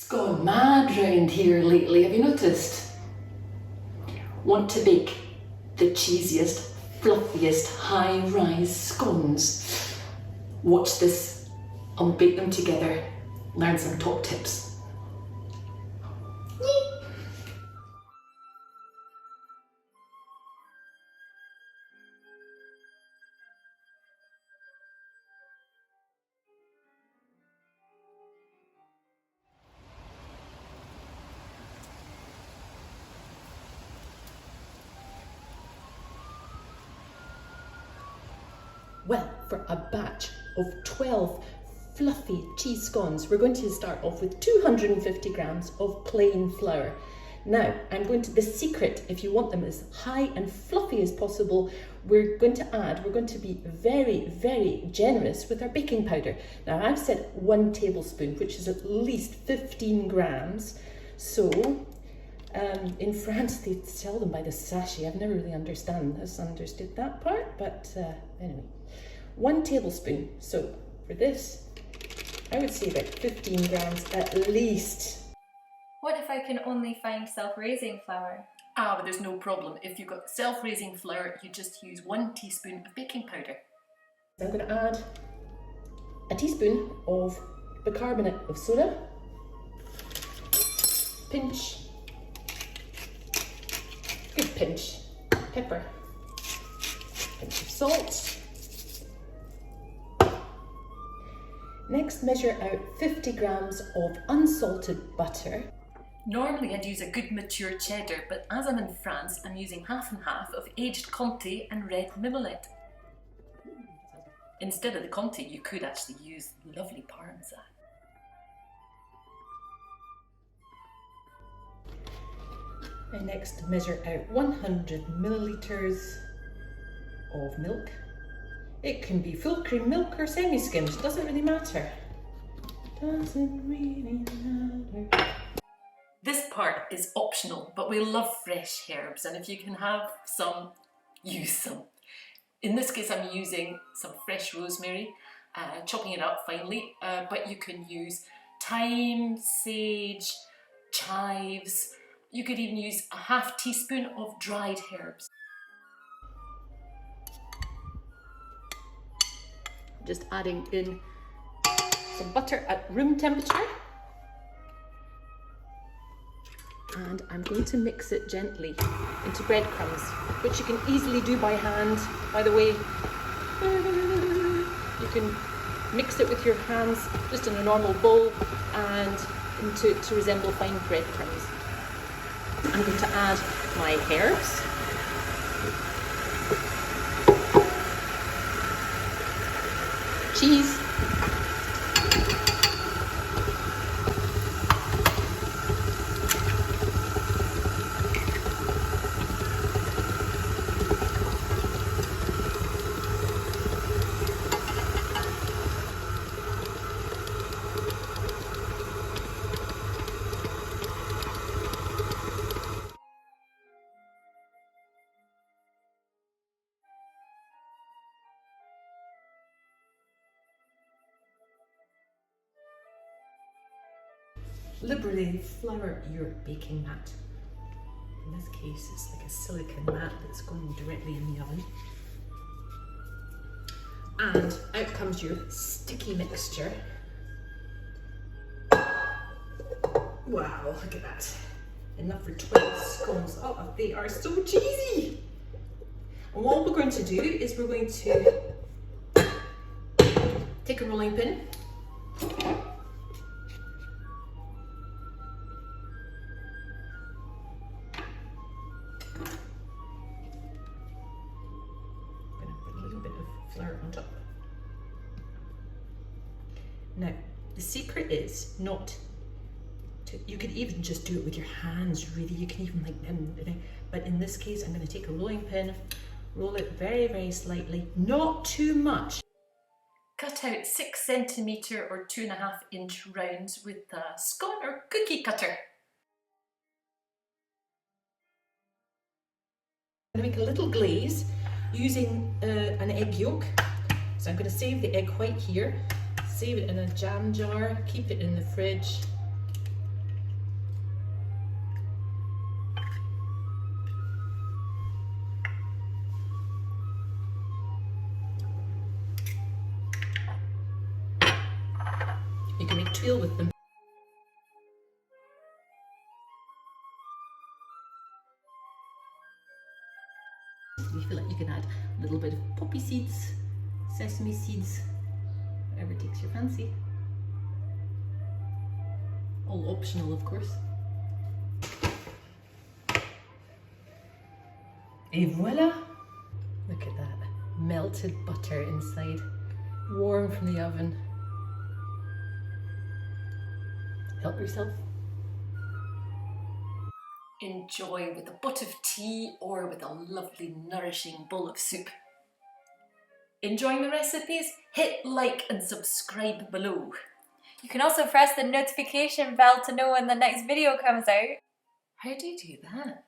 Gone mad round here lately, have you noticed? Want to bake the cheesiest, fluffiest, high-rise scones? Watch this, I'll bake them together, learn some top tips. Well, for a batch of 12 fluffy cheese scones, we're going to start off with 250 grams of plain flour. Now, the secret, if you want them as high and fluffy as possible, we're going to be very, very generous with our baking powder. Now, I've said 1 tablespoon, which is at least 15 grams. So, in France, they sell them by the sachet. I've never really understood that part, but anyway. 1 tablespoon. So for this, I would say about 15 grams at least. What if I can only find self-raising flour? But there's no problem. If you've got self-raising flour, you just use 1 teaspoon of baking powder. I'm going to add a teaspoon of bicarbonate of soda, pinch, good pinch, pepper, pinch of salt. Next, measure out 50 grams of unsalted butter. Normally I'd use a good mature cheddar, but as I'm in France, I'm using half and half of aged Comté and red mimolette. Instead of the Comté, you could actually use lovely Parmesan. I next measure out 100 millilitres of milk. It can be full cream milk or semi-skimmed, doesn't really matter. Doesn't really matter. This part is optional, but we love fresh herbs, and if you can have some, use some. In this case, I'm using some fresh rosemary, chopping it up finely, but you can use thyme, sage, chives. You could even use a half teaspoon of dried herbs. Just adding in some butter at room temperature. And I'm going to mix it gently into breadcrumbs, which you can easily do by hand. By the way, you can mix it with your hands just in a normal bowl and to resemble fine breadcrumbs. I'm going to add my herbs. Cheese. Liberally flour your baking mat. In this case, it's like a silicone mat that's going directly in the oven. And out comes your sticky mixture. Wow, look at that. Enough for 12 scones. Oh, they are so cheesy. And what we're going to do is we're going to take a rolling pin. On top. Now, the secret is not to, you could even just do it with your hands, really. You can even but in this case, I'm going to take a rolling pin, roll it very, very slightly, not too much. Cut out 6 centimetre or 2.5 inch rounds with a scone or cookie cutter. I'm going to make a little glaze using an egg yolk. So I'm going to save the egg white here, save it in a jam jar, keep it in the fridge, You can make tuile with them. If you feel like you can add a little bit of poppy seeds, sesame seeds, whatever takes your fancy. All optional, of course. Et voila! Look at that, melted butter inside, warm from the oven. Help yourself. Enjoy with a pot of tea or with a lovely nourishing bowl of soup. Enjoying the recipes? Hit like and subscribe below. You can also press the notification bell to know when the next video comes out. How do you do that?